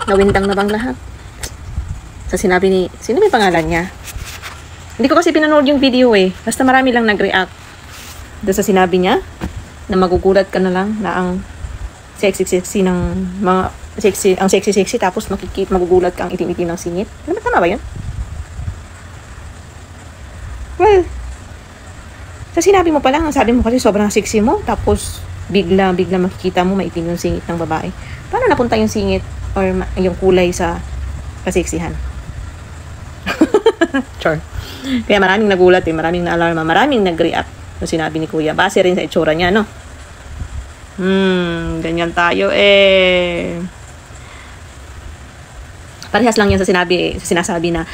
Nawindang na bang lahat? Sa sinabi ni, sino may pangalan niya? Hindi ko kasi pinanood yung video eh. Basta marami lang nag-react. Doon sa sinabi niya, na magugulat ka na lang na ang sexy-sexy ng mga, ang sexy-sexy tapos magugulat ka ang itim-itim ng singit. Ano ba, tama ba yun? Well, sa sinabi mo pa lang, ang sabi mo kasi sobrang sexy mo, tapos bigla makikita mo maitim yung singit ng babae. Paano napunta yung singit or yung kulay sa kaseksihan? Char. Kaya maraming nagulat eh, maraming na-alarma, maraming nag-react sa sinabi ni Kuya. Base rin sa itsura niya, no? Ganyan tayo eh. Parehas lang yan sa sinabi eh, sa sinasabi na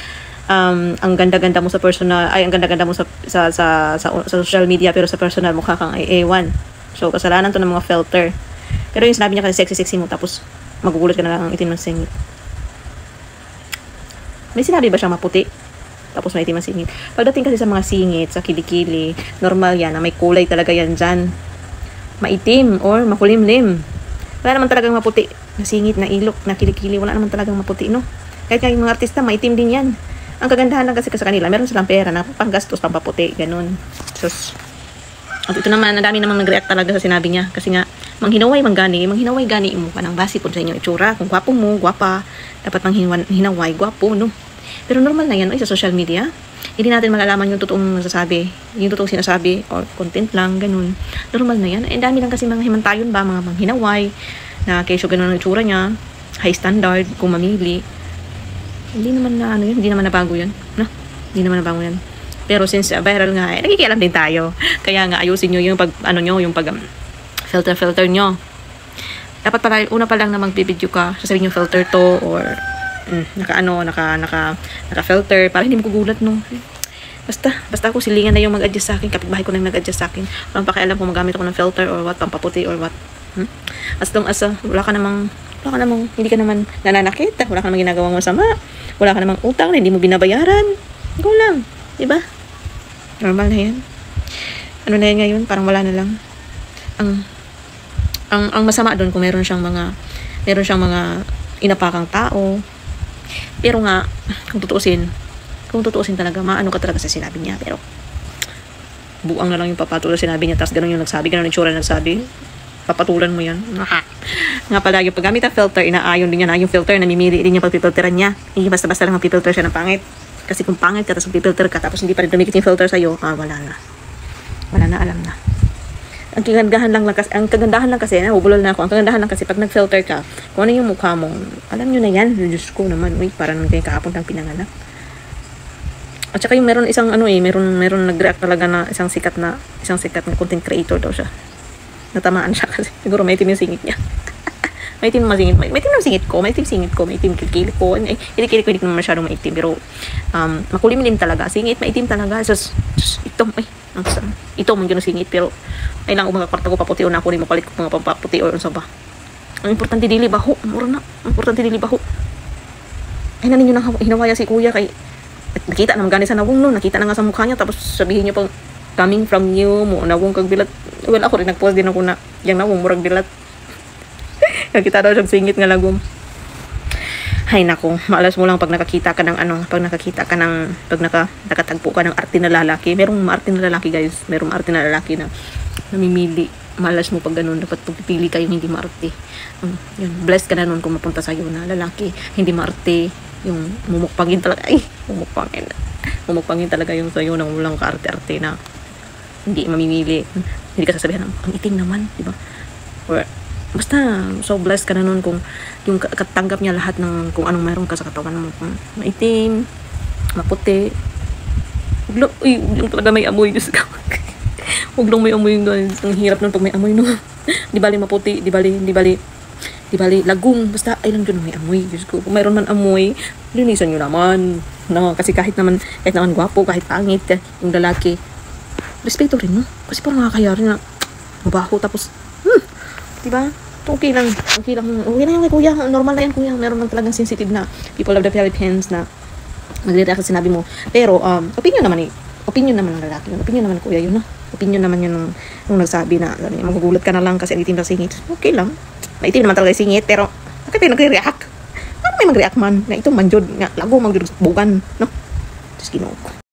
ang ganda-ganda mo sa personal, ay ang ganda-ganda mo sa social media, pero sa personal mukha kang A1. So kasalanan to ng mga filter. Pero yung sinabi niya kasi sexy mo, tapos magugulat ka na lang ang itim ng singit. May sinabi ba siyang maputi tapos may itim ng singit? Pagdating kasi sa mga singit, sa kilikili, normal yan na may kulay talaga yan dyan, maitim or makulimlim. Wala naman talagang maputi na singit, na ilok, na kilikili. Wala naman talagang maputi, no? Kahit yung mga artista, maitim din yan. Ang kagandahan lang kasi sa kanila, meron silang pera na panggastos, pampaputi, ganun. So, at ito naman, ang dami namang nag-react talaga sa sinabi niya. Kasi nga, manghinaway gani mo ka ng base po sa inyong itsura. Kung gwapo mo, gwapa, dapat manghinaway, gwapo, no? Pero normal na yan, no? Sa social media, hindi natin malalaman yung totoong nasasabi, yung totoong sinasabi, or content lang, ganun. Normal na yan. Eh, dami lang kasi mga himantayon ba, mga manghinaway, na kesyo ganun ang itsura niya, high standard, kung mamili. Hindi naman na ano yun, hindi naman nabago yun, no? Hindi naman nabago yan. Pero since viral nga, eh, nakikialam din tayo. Kaya nga ayusin nyo yung pag ano nyo, yung pag filter nyo. Dapat pala una pa lang na mag-video ka, sasabihin yung filter to or naka filter para hindi magugulat no. Basta ako silingan na yung mag-adjust sa akin, kapitbahay ko na yung nag-adjust sa akin. Walang pakialam kung magamit ako ng filter or what, pampaputi or what. As long as wala ka namang hindi ka naman nananakit, wala ka namang ginagawang masama, wala ka namang utang na hindi mo binabayaran, go lang, di ba? Normal na yan. Ano na yan ngayon, parang wala na lang. Ang masama doon kung meron siyang mga inapakang tao. Pero nga, kung tutuusin talaga, maano ka talaga sa sinabi niya, pero buang na lang yung papatulan sinabi niya, tapos ganun yung nagsabi, ganun yung itsura nagsabi, papatulan mo yan. Nga pala, yung paggamit ng filter, inaayon din niya na yung filter, namimili din niya pagpipilteran niya. Hindi basta-basta lang magpipilter siya ng pangit. Kasi kung pangit ka, tapos magpipilter ka, tapos hindi pa rin dumikit yung filter sa'yo, wala na, alam na. Ang kagandahan lang kasi, nabubulol na ako, ang kagandahan lang kasi, pag nag-filter ka, kung ano yung mukha mo, alam nyo na yan, Diyos ko naman, parang kayo kahapon lang pinanganak. At saka yung meron nag-react talaga na isang sikat na content creator daw siya. Natamaan siya kasi, siguro may itim yung singit niya. May itim yung singit ko, may itim kilikili ko. Kilikili ko, hindi naman masyadong maitim, pero makulimlim talaga. Singit, maitim talaga. Sus, ito man yun ang singit, pero ay lang mga kwarta ko paputi o na ako, mapalit ko mga pampaputi o sa ba. Ang importante dili baho, Ay naninyo nang hinawaya si kuya kay nakita naman gani sa nawong no, nakita na nga sa mukha niya, tapos sabihin niyo pang coming from you mo nawong kag bilat. Well, ako rin nagpost din ako na yang nawong murag bilat. Nakita daw siyang singit nga lagom. Hay nako, maalas mo lang pag nakakita ka ng nakatagpo ka ng arte na lalaki. Merong arte na lalaki, guys. Merong arte na lalaki na namimili. Maalas mo pag ganun, dapat pipili kayo hindi maarte. Yun, blessed ka na nun kung mapunta sa'yo na lalaki, hindi maarte. Yung mumukpangin talaga. Mumukpangin talaga yung sa'yo na walang kaarte-arte na hindi mamimili. Hindi ka sasabihan, ang itim naman, di ba? Or basta, so blessed ka na nun kung yung katanggap niya lahat ng kung anong mayroon ka sa katawan mo. Maitim, maputi. Yung talaga may amoy, Diyos ko. Huwag lang may amoy, guys. Ang hirap nun pag may amoy, no? Di bali maputi, di bali lagong. Basta, ay lang dun may amoy, Diyos ko. Kung mayroon man amoy, linisan nyo naman. No? Kasi kahit naman gwapo, kahit pangit, yung lalaki, respeto rin, no? Kasi parang nakakayari na mabaho, tapos diba? Okay lang yan kay kuya, normal na yan kuya. Meron lang talagang sensitive na people of the Philippines na magre-react sa sinabi mo. Pero opinion naman ng lalaki, opinion naman kuya yun, no? Opinion naman yun nung nagsabi na magugulat ka na lang kasi ang itim ng singit. Okay lang, maitim naman talaga yung singit, pero bakit tayo nagre-react? may mag-react man nga ito man jud nga lago mag bugan no. Just Ginoo ko.